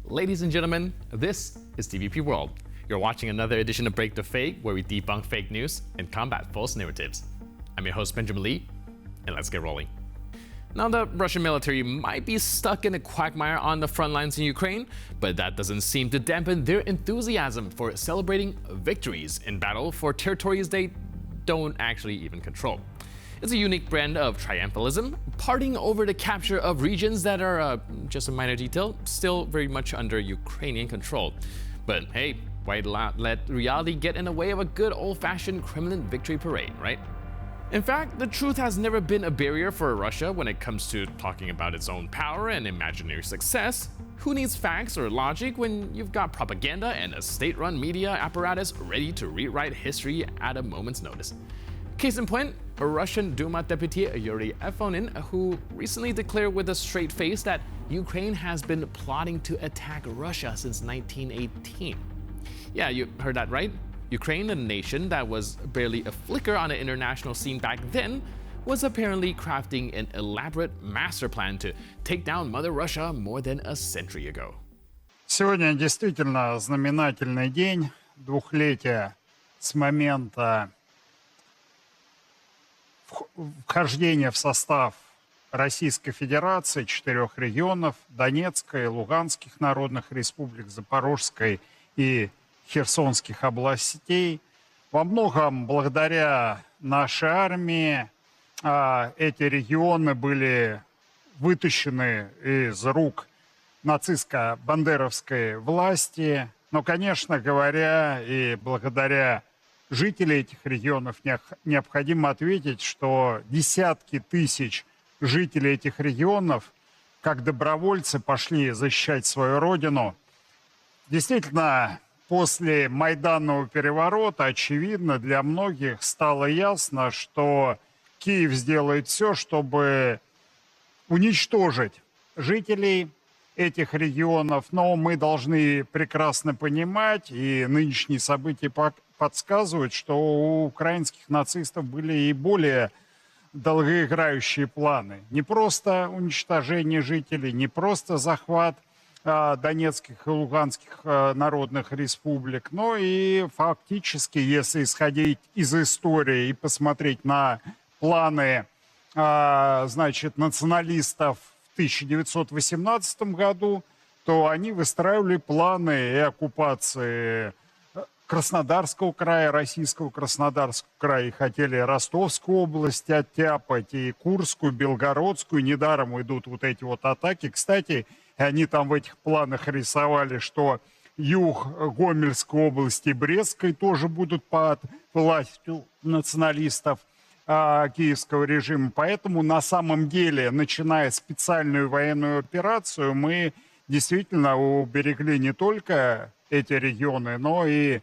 Ladies and gentlemen, this is TVP World. You're watching another edition of Break the Fake, where we debunk fake news and combat false narratives. I'm your host, Benjamin Lee, and let's get rolling. Now, the Russian military might be stuck in a quagmire on the front lines in Ukraine, but that doesn't seem to dampen their enthusiasm for celebrating victories in battle for territories they don't actually even control. It's a unique brand of triumphalism, partying over the capture of regions that are, just a minor detail, still very much under Ukrainian control. But hey, why let reality get in the way of a good old-fashioned Kremlin victory parade, right? In fact, the truth has never been a barrier for Russia when it comes to talking about its own power and imaginary success. Who needs facts or logic when you've got propaganda and a state-run media apparatus ready to rewrite history at a moment's notice? Case in point, a Russian Duma deputy Yuri Efonin, who recently declared with a straight face that Ukraine has been plotting to attack Russia since 1918. Yeah, you heard that right. Ukraine, a nation that was barely a flicker on the international scene back then, was apparently crafting an elaborate master plan to take down Mother Russia more than a century ago. Сегодня действительно знаменательный день, двухлетие с момента вхождения в состав Российской Федерации 4 регионов: Донецкой и Луганских народных республик, Запорожской и Херсонских областей. Во многом благодаря нашей армии эти регионы были вытащены из рук нацистско-бандеровской власти. Но, конечно говоря, и благодаря жителям этих регионов необходимо ответить, что десятки тысяч жителей этих регионов, как добровольцы, пошли защищать свою родину. Действительно, после Майданного переворота, очевидно, для многих стало ясно, что Киев сделает все, чтобы уничтожить жителей этих регионов. Но мы должны прекрасно понимать, и нынешние события подсказывают, что у украинских нацистов были и более долгоиграющие планы. Не просто уничтожение жителей, не просто захват Донецких и Луганских народных республик, но и фактически, если исходить из истории и посмотреть на планы, националистов в 1918 году, то они выстраивали планы и оккупации Краснодарского края, российского Краснодарского края, и хотели Ростовскую область оттяпать, и Курскую, Белгородскую. Недаром идут вот эти вот атаки. Кстати, они там в этих планах рисовали, что юг Гомельской области и Брестской тоже будут под властью националистов киевского режима. Поэтому на самом деле, начиная специальную военную операцию, мы действительно уберегли не только эти регионы, но и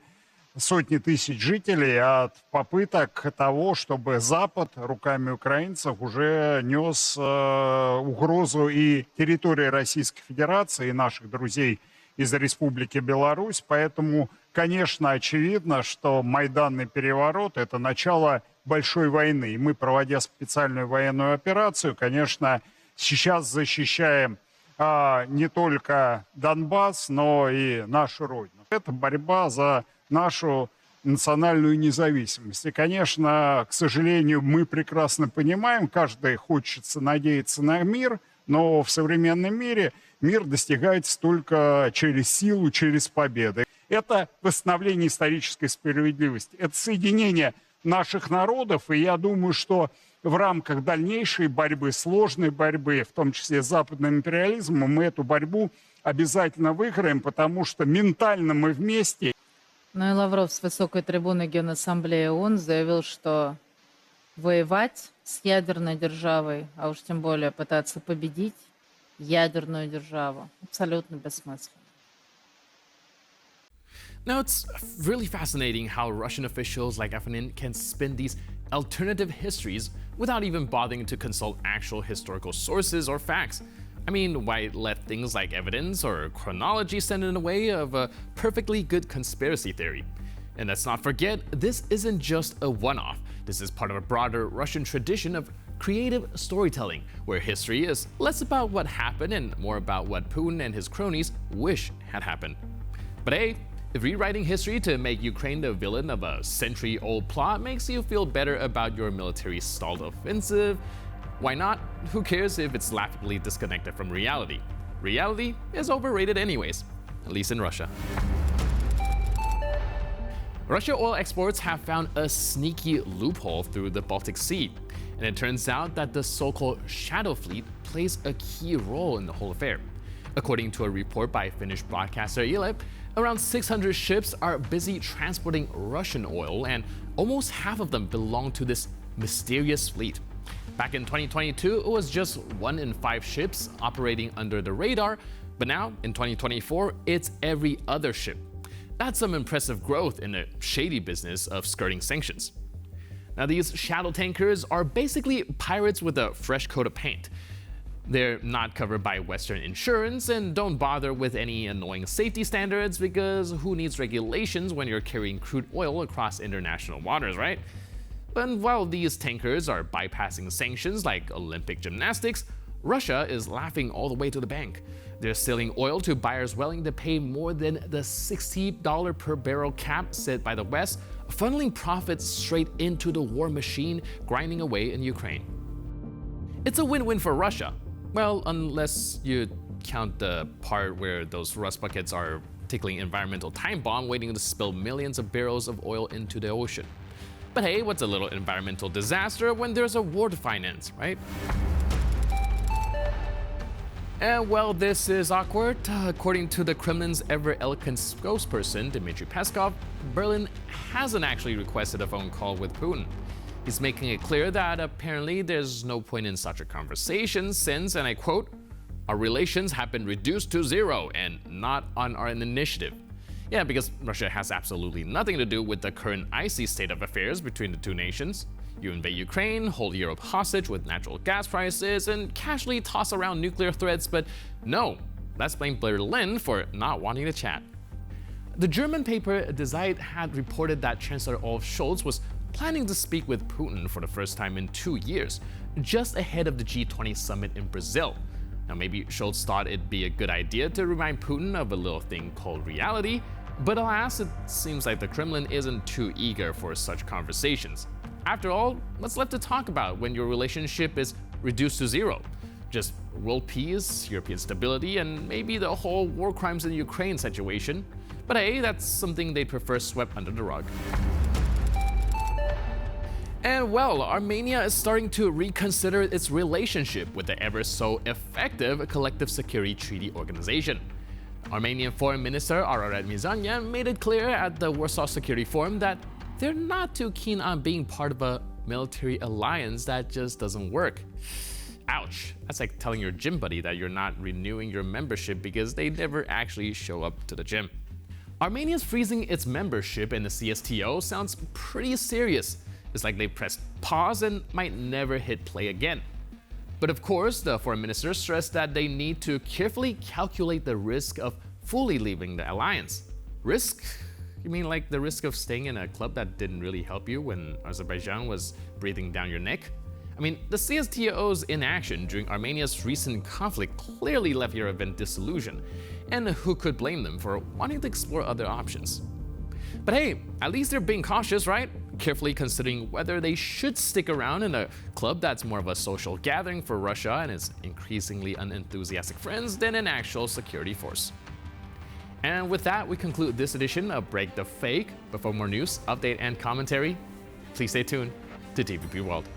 сотни тысяч жителей от попыток того, чтобы Запад руками украинцев уже нес угрозу и территории Российской Федерации, и наших друзей из Республики Беларусь. Поэтому, конечно, очевидно, что Майданный переворот – это начало большой войны. И мы, проводя специальную военную операцию, конечно, сейчас защищаем не только Донбасс, но и нашу Родину. Это борьба за нашу национальную независимость. И, конечно, к сожалению, мы прекрасно понимаем, каждый хочется надеяться на мир, но в современном мире мир достигается только через силу, через победы. Это восстановление исторической справедливости, это соединение наших народов, и я думаю, что в рамках дальнейшей борьбы, сложной борьбы, в том числе с западным империализмом, мы эту борьбу обязательно выиграем, потому что ментально мы вместе. Ну и Лавров с высокой трибуны Генассамблеи ООН заявил, что воевать с ядерной державой, а уж тем более пытаться победить ядерную державу, абсолютно бессмысленно. Now, it's really fascinating how Russian officials like Efonin can spin these alternative histories without even bothering to consult actual historical sources or facts. I mean, why let things like evidence or chronology stand in the way of a perfectly good conspiracy theory? And let's not forget, this isn't just a one-off. This is part of a broader Russian tradition of creative storytelling, where history is less about what happened and more about what Putin and his cronies wish had happened. But hey, if rewriting history to make Ukraine the villain of a century-old plot makes you feel better about your military stalled offensive, why not? Who cares if it's laughably disconnected from reality? Reality is overrated anyways, at least in Russia. Russia oil exports have found a sneaky loophole through the Baltic Sea, and it turns out that the so-called shadow fleet plays a key role in the whole affair. According to a report by Finnish broadcaster Yle, around 600 ships are busy transporting Russian oil, and almost half of them belong to this mysterious fleet. Back in 2022, it was just 1 in 5 ships operating under the radar, but now, in 2024, it's every other ship. That's some impressive growth in the shady business of skirting sanctions. Now, these shadow tankers are basically pirates with a fresh coat of paint. They're not covered by Western insurance and don't bother with any annoying safety standards because who needs regulations when you're carrying crude oil across international waters, right? But while these tankers are bypassing sanctions like Olympic gymnastics, Russia is laughing all the way to the bank. They're selling oil to buyers willing to pay more than the $60 per barrel cap set by the West, funneling profits straight into the war machine grinding away in Ukraine. It's a win-win for Russia. Well, unless you count the part where those rust buckets are tickling environmental time bomb waiting to spill millions of barrels of oil into the ocean. But hey, what's a little environmental disaster when there's a war to finance, right? And well, this is awkward. According to the Kremlin's ever-eloquent spokesperson, Dmitry Peskov, Berlin hasn't actually requested a phone call with Putin. He's making it clear that apparently there's no point in such a conversation since, and I quote, "our relations have been reduced to zero and not on our initiative." Yeah, because Russia has absolutely nothing to do with the current icy state of affairs between the two nations. You invade Ukraine, hold Europe hostage with natural gas prices, and casually toss around nuclear threats, but no, let's blame Berlin for not wanting to chat. The German paper Die Zeit had reported that Chancellor Olaf Scholz was planning to speak with Putin for the first time in 2 years, just ahead of the G20 summit in Brazil. Now maybe Scholz thought it'd be a good idea to remind Putin of a little thing called reality, but alas, it seems like the Kremlin isn't too eager for such conversations. After all, what's left to talk about when your relationship is reduced to zero? Just world peace, European stability, and maybe the whole war crimes in Ukraine situation. But hey, that's something they prefer swept under the rug. And well, Armenia is starting to reconsider its relationship with the ever so effective Collective Security Treaty Organization. Armenian Foreign Minister Ararat Mirzoyan made it clear at the Warsaw Security Forum that they're not too keen on being part of a military alliance that just doesn't work. Ouch, that's like telling your gym buddy that you're not renewing your membership because they never actually show up to the gym. Armenia's freezing its membership in the CSTO sounds pretty serious. It's like they pressed pause and might never hit play again. But of course, the foreign minister stressed that they need to carefully calculate the risk of fully leaving the alliance. Risk? You mean like the risk of staying in a club that didn't really help you when Azerbaijan was breathing down your neck? I mean, the CSTO's inaction during Armenia's recent conflict clearly left Yerevan disillusioned, and who could blame them for wanting to explore other options? But hey, at least they're being cautious, right? Carefully considering whether they should stick around in a club that's more of a social gathering for Russia and its increasingly unenthusiastic friends than an actual security force. And with that, we conclude this edition of Break the Fake. But for more news, update, and commentary, please stay tuned to TVP World.